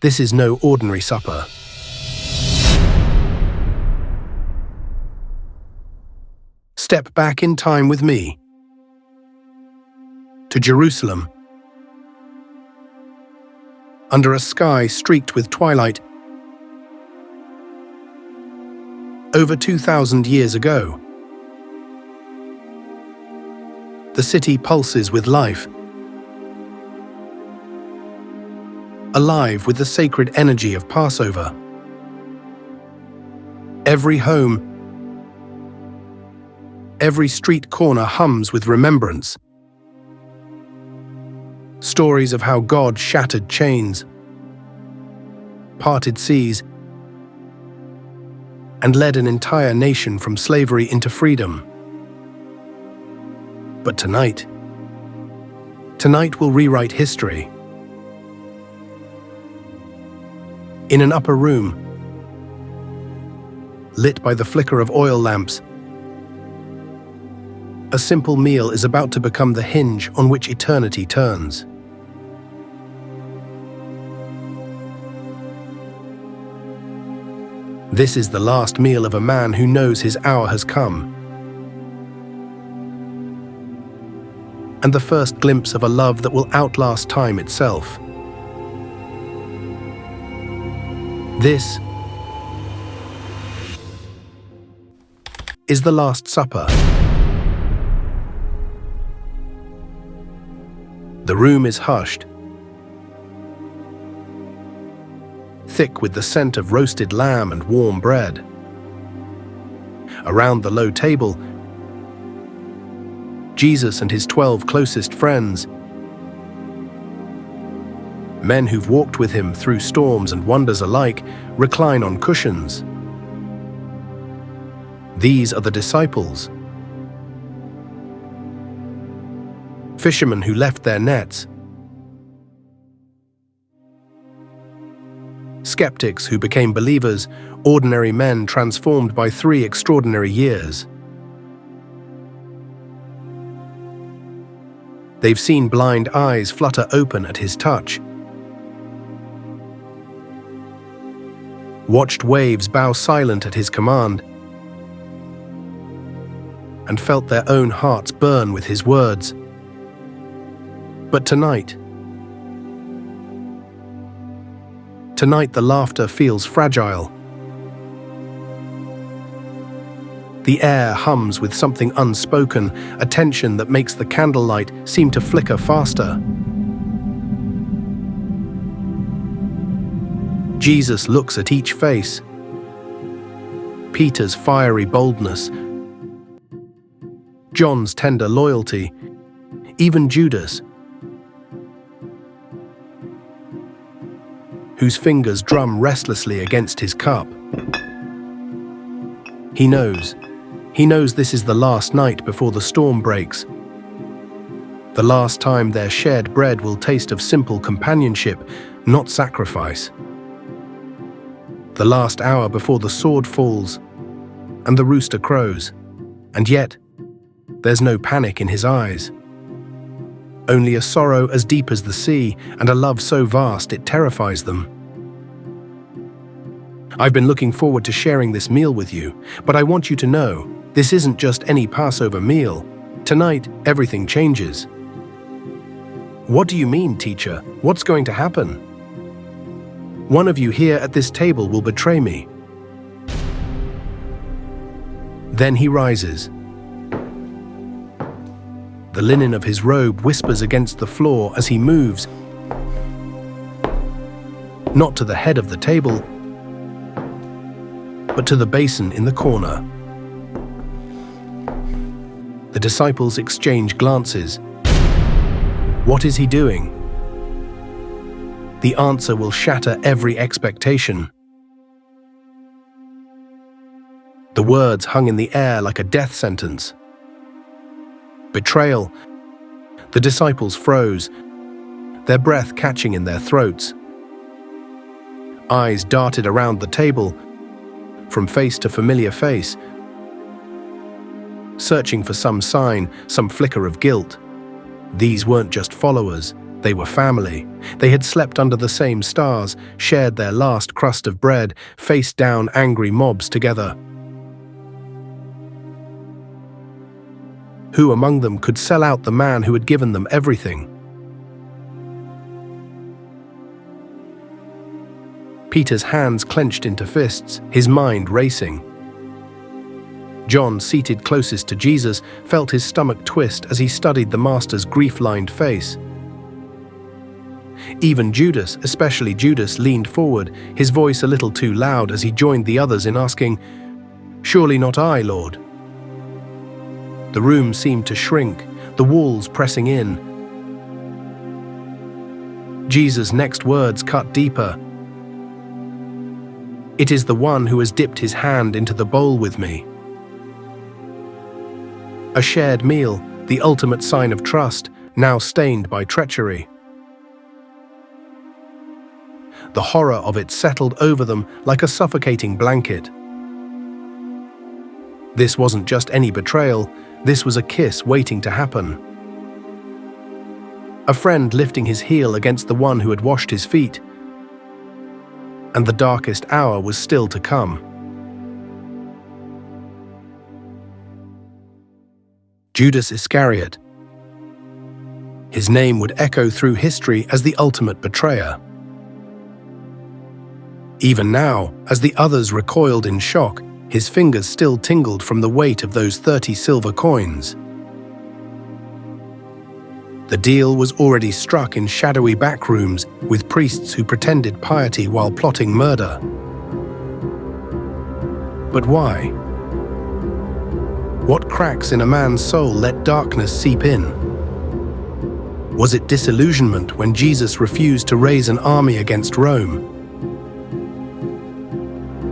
This is no ordinary supper. Step back in time with me to Jerusalem. Under a sky streaked with twilight, over 2,000 years ago, the city pulses with life, alive with the sacred energy of Passover. Every home, every street corner hums with remembrance. Stories of how God shattered chains, parted seas, and led an entire nation from slavery into freedom. But tonight will rewrite history. In an upper room, lit by the flicker of oil lamps, a simple meal is about to become the hinge on which eternity turns. This is the last meal of a man who knows his hour has come, and the first glimpse of a love that will outlast time itself. This is the Last Supper. The room is hushed, thick with the scent of roasted lamb and warm bread. Around the low table, Jesus and his 12 closest friends, men who've walked with him through storms and wonders alike, recline on cushions. These are the disciples, fishermen who left their nets, skeptics who became believers, ordinary men transformed by 3 extraordinary years. They've seen blind eyes flutter open at his touch, watched waves bow silent at his command, and felt their own hearts burn with his words. But tonight the laughter feels fragile. The air hums with something unspoken, a tension that makes the candlelight seem to flicker faster. Jesus looks at each face. Peter's fiery boldness, John's tender loyalty, even Judas, whose fingers drum restlessly against his cup. He knows this is the last night before the storm breaks. The last time their shared bread will taste of simple companionship, not sacrifice. The last hour before the sword falls and the rooster crows. And yet, there's no panic in his eyes. Only a sorrow as deep as the sea and a love so vast it terrifies them. I've been looking forward to sharing this meal with you, but I want you to know, this isn't just any Passover meal. Tonight, everything changes. What do you mean, teacher? What's going to happen? One of you here at this table will betray me. Then he rises. The linen of his robe whispers against the floor as he moves, not to the head of the table, but to the basin in the corner. The disciples exchange glances. What is he doing? The answer will shatter every expectation. The words hung in the air like a death sentence. Betrayal. The disciples froze, their breath catching in their throats. Eyes darted around the table, from face to familiar face, searching for some sign, some flicker of guilt. These weren't just followers, They were family. They had slept under the same stars, shared their last crust of bread, faced down angry mobs together. Who among them could sell out the man who had given them everything? Peter's hands clenched into fists, his mind racing. John, seated closest to Jesus, felt his stomach twist as he studied the master's grief-lined face. Even Judas, especially Judas, leaned forward, his voice a little too loud as he joined the others in asking, "Surely not I, Lord?" The room seemed to shrink, the walls pressing in. Jesus' next words cut deeper. "It is the one who has dipped his hand into the bowl with me." A shared meal, the ultimate sign of trust, now stained by treachery. The horror of it settled over them like a suffocating blanket. This wasn't just any betrayal, this was a kiss waiting to happen. A friend lifting his heel against the one who had washed his feet. And the darkest hour was still to come. Judas Iscariot. His name would echo through history as the ultimate betrayer. Even now, as the others recoiled in shock, his fingers still tingled from the weight of those 30 silver coins. The deal was already struck in shadowy back rooms with priests who pretended piety while plotting murder. But why? What cracks in a man's soul let darkness seep in? Was it disillusionment when Jesus refused to raise an army against Rome?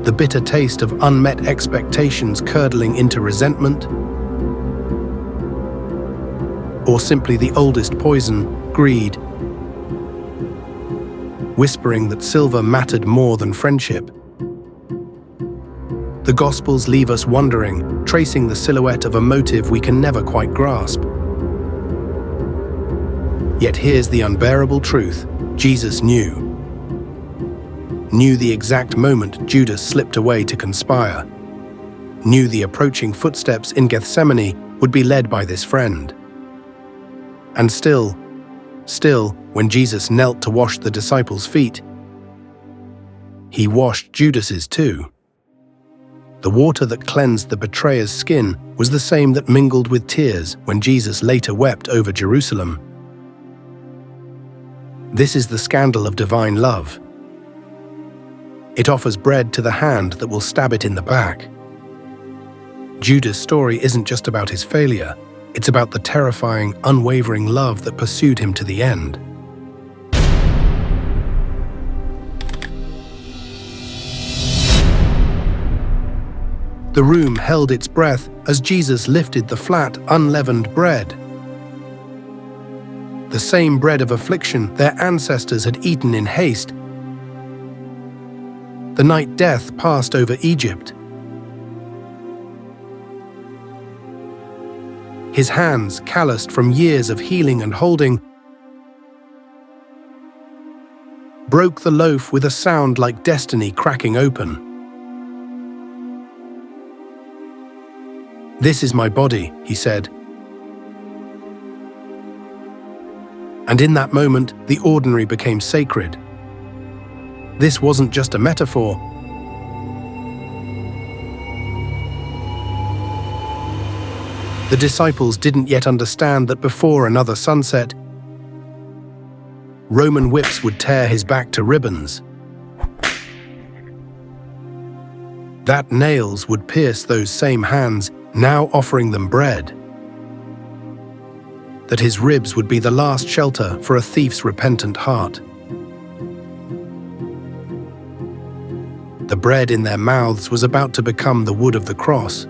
The bitter taste of unmet expectations curdling into resentment? Or simply the oldest poison, greed, whispering that silver mattered more than friendship? The Gospels leave us wondering, tracing the silhouette of a motive we can never quite grasp. Yet here's the unbearable truth: Jesus knew the exact moment Judas slipped away to conspire, knew the approaching footsteps in Gethsemane would be led by this friend. And still, when Jesus knelt to wash the disciples' feet, he washed Judas's too. The water that cleansed the betrayer's skin was the same that mingled with tears when Jesus later wept over Jerusalem. This is the scandal of divine love. It offers bread to the hand that will stab it in the back. Judas' story isn't just about his failure, it's about the terrifying, unwavering love that pursued him to the end. The room held its breath as Jesus lifted the flat, unleavened bread. The same bread of affliction their ancestors had eaten in haste, the night death passed over Egypt. His hands, calloused from years of healing and holding, broke the loaf with a sound like destiny cracking open. "This is my body," he said. And in that moment, the ordinary became sacred. This wasn't just a metaphor. The disciples didn't yet understand that before another sunset, Roman whips would tear his back to ribbons. That nails would pierce those same hands, now offering them bread. That his ribs would be the last shelter for a thief's repentant heart. The bread in their mouths was about to become the wood of the cross.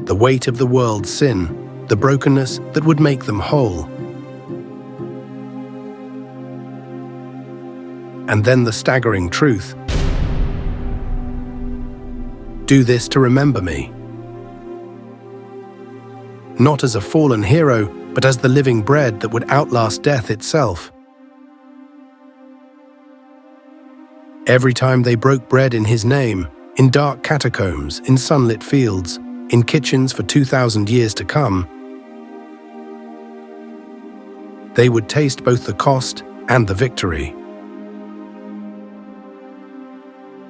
The weight of the world's sin, the brokenness that would make them whole. And then the staggering truth. "Do this to remember me." not as a fallen hero, but as the living bread that would outlast death itself. Every time they broke bread in his name, in dark catacombs, in sunlit fields, in kitchens for 2,000 years to come, they would taste both the cost and the victory.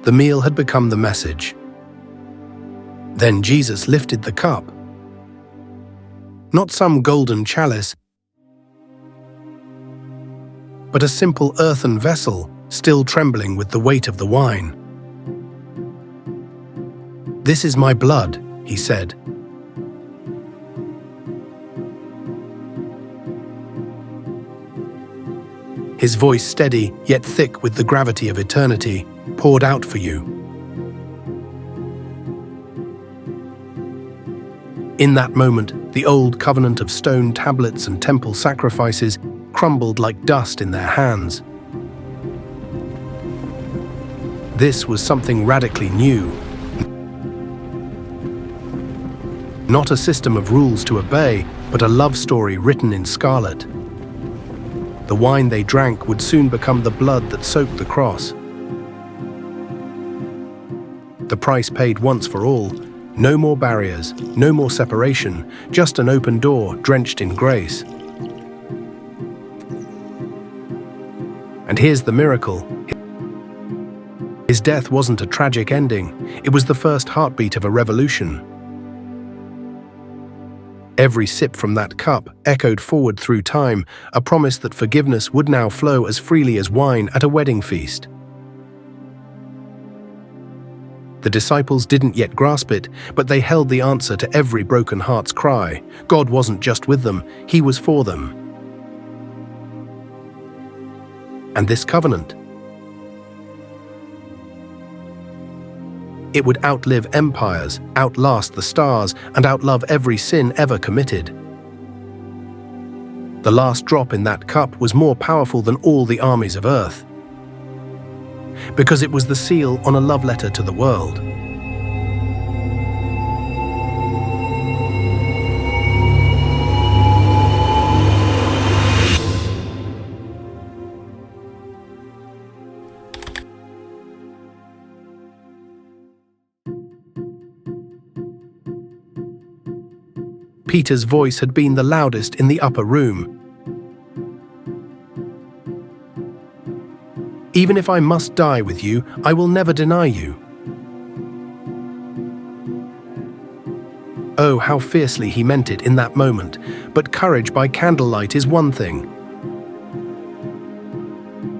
The meal had become the message. Then Jesus lifted the cup. Not some golden chalice, but a simple earthen vessel, still trembling with the weight of the wine. "This is my blood," he said. His voice steady, yet thick with the gravity of eternity, poured out for you. In that moment, the old covenant of stone tablets and temple sacrifices crumbled like dust in their hands. This was something radically new. Not a system of rules to obey, but a love story written in scarlet. The wine they drank would soon become the blood that soaked the cross. The price paid once for all. No more barriers, no more separation, just an open door drenched in grace. And here's the miracle. His death wasn't a tragic ending. It was the first heartbeat of a revolution. Every sip from that cup echoed forward through time, a promise that forgiveness would now flow as freely as wine at a wedding feast. The disciples didn't yet grasp it, but they held the answer to every broken heart's cry. God wasn't just with them, He was for them. And this covenant, it would outlive empires, outlast the stars, and outlove every sin ever committed. The last drop in that cup was more powerful than all the armies of earth, because it was the seal on a love letter to the world. Peter's voice had been the loudest in the upper room. "Even if I must die with you, I will never deny you." Oh, how fiercely he meant it in that moment, but courage by candlelight is one thing.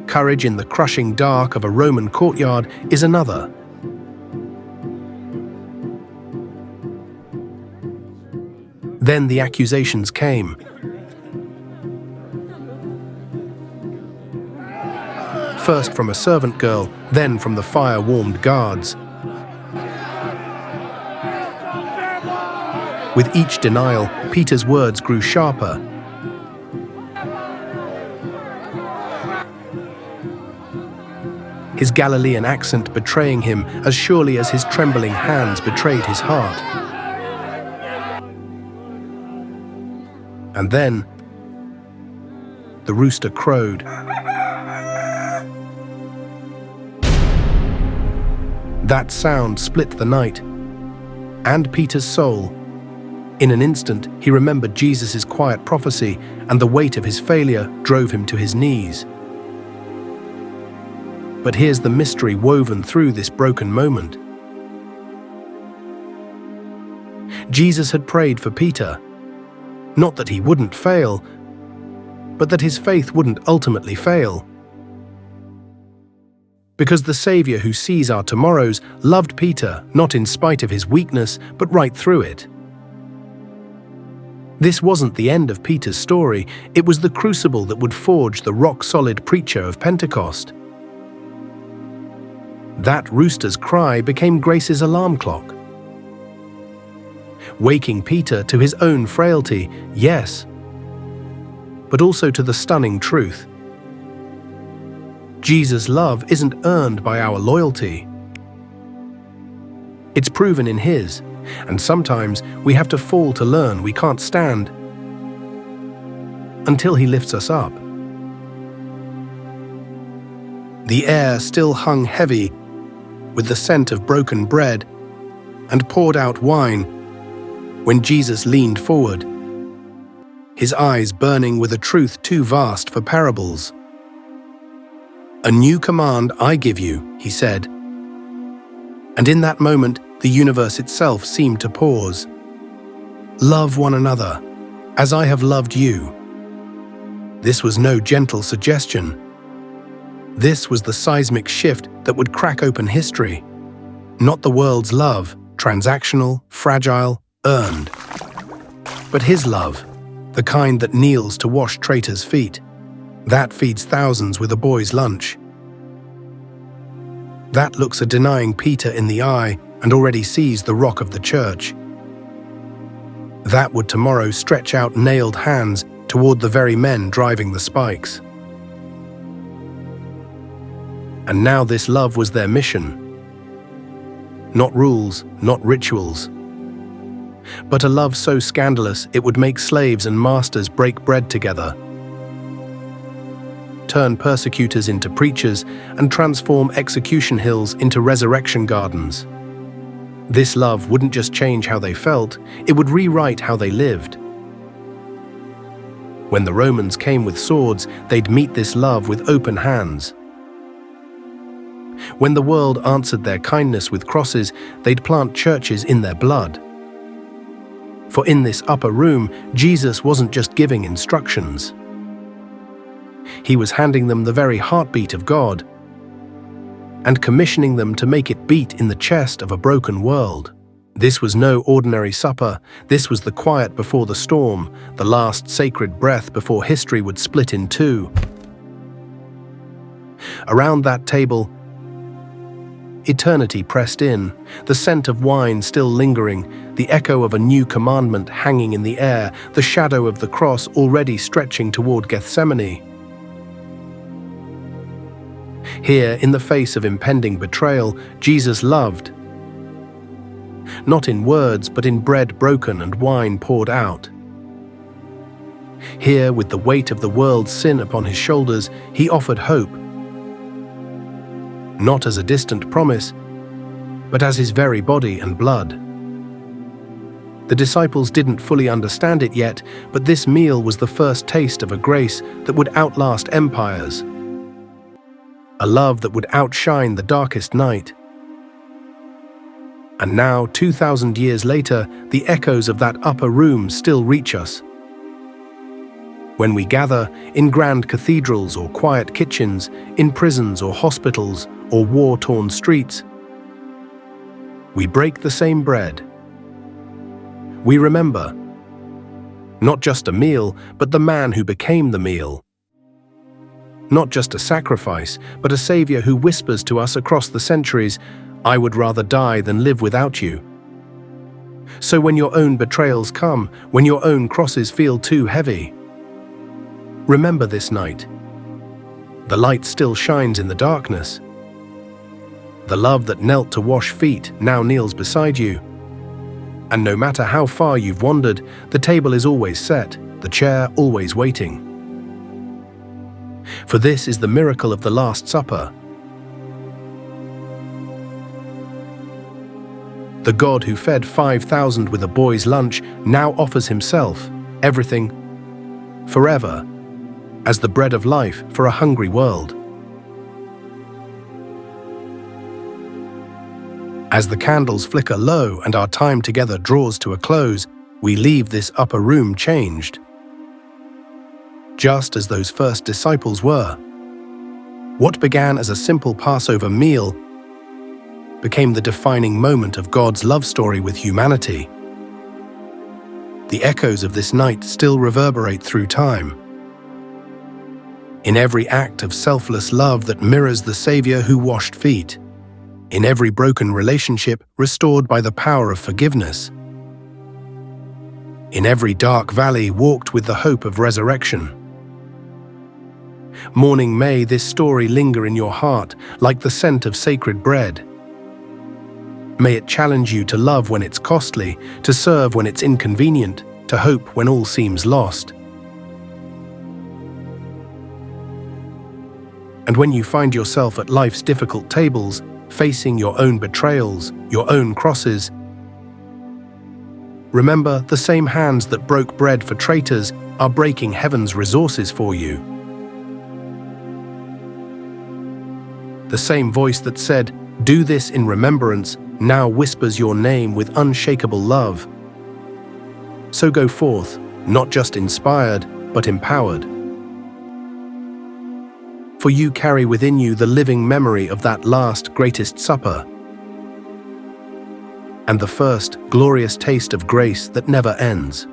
Courage in the crushing dark of a Roman courtyard is another. Then the accusations came. First from a servant girl, then from the fire-warmed guards. With each denial, Peter's words grew sharper. His Galilean accent betraying him as surely as his trembling hands betrayed his heart. And then, the rooster crowed. That sound split the night, and Peter's soul. In an instant, he remembered Jesus' quiet prophecy, and the weight of his failure drove him to his knees. But here's the mystery woven through this broken moment. Jesus had prayed for Peter. Not that he wouldn't fail, but that his faith wouldn't ultimately fail. Because the Savior who sees our tomorrows loved Peter, not in spite of his weakness, but right through it. This wasn't the end of Peter's story, it was the crucible that would forge the rock-solid preacher of Pentecost. That rooster's cry became Grace's alarm clock. Waking Peter to his own frailty, yes, but also to the stunning truth. Jesus' love isn't earned by our loyalty. It's proven in His. And sometimes we have to fall to learn we can't stand until He lifts us up. The air still hung heavy with the scent of broken bread and poured out wine when Jesus leaned forward, His eyes burning with a truth too vast for parables. "A new command I give you," He said. And in that moment, the universe itself seemed to pause. "Love one another, as I have loved you." This was no gentle suggestion. This was the seismic shift that would crack open history. Not the world's love, transactional, fragile, earned, but His love, the kind that kneels to wash traitors' feet, that feeds thousands with a boy's lunch, that looks a denying Peter in the eye and already sees the rock of the church, that would tomorrow stretch out nailed hands toward the very men driving the spikes. And now this love was their mission. Not rules, not rituals, but a love so scandalous it would make slaves and masters break bread together, turn persecutors into preachers, and transform execution hills into resurrection gardens. This love wouldn't just change how they felt, it would rewrite how they lived. When the Romans came with swords, they'd meet this love with open hands. When the world answered their kindness with crosses, they'd plant churches in their blood. For in this upper room, Jesus wasn't just giving instructions. He was handing them the very heartbeat of God and commissioning them to make it beat in the chest of a broken world. This was no ordinary supper. This was the quiet before the storm, the last sacred breath before history would split in two. Around that table, eternity pressed in, the scent of wine still lingering, the echo of a new commandment hanging in the air, the shadow of the cross already stretching toward Gethsemane. Here, in the face of impending betrayal, Jesus loved. Not in words, but in bread broken and wine poured out. Here, with the weight of the world's sin upon His shoulders, He offered hope. Not as a distant promise, but as His very body and blood. The disciples didn't fully understand it yet, but this meal was the first taste of a grace that would outlast empires. A love that would outshine the darkest night. And now, 2,000 years later, the echoes of that upper room still reach us. When we gather in grand cathedrals or quiet kitchens, in prisons or hospitals or war-torn streets, we break the same bread. We remember, not just a meal, but the man who became the meal. Not just a sacrifice, but a Savior who whispers to us across the centuries, "I would rather die than live without you." So when your own betrayals come, when your own crosses feel too heavy, remember this night. The light still shines in the darkness. The love that knelt to wash feet now kneels beside you. And no matter how far you've wandered, the table is always set, the chair always waiting. For this is the miracle of the Last Supper. The God who fed 5,000 with a boy's lunch now offers Himself, everything, forever, as the bread of life for a hungry world. As the candles flicker low and our time together draws to a close, we leave this upper room changed. Just as those first disciples were. What began as a simple Passover meal became the defining moment of God's love story with humanity. The echoes of this night still reverberate through time. In every act of selfless love that mirrors the Savior who washed feet, in every broken relationship restored by the power of forgiveness, in every dark valley walked with the hope of resurrection. Morning, may this story linger in your heart like the scent of sacred bread. May it challenge you to love when it's costly, to serve when it's inconvenient, to hope when all seems lost. And when you find yourself at life's difficult tables, facing your own betrayals, your own crosses, remember, the same hands that broke bread for traitors are breaking heaven's resources for you. The same voice that said, "Do this in remembrance," now whispers your name with unshakable love. So go forth, not just inspired, but empowered. For you carry within you the living memory of that last greatest supper, and the first glorious taste of grace that never ends.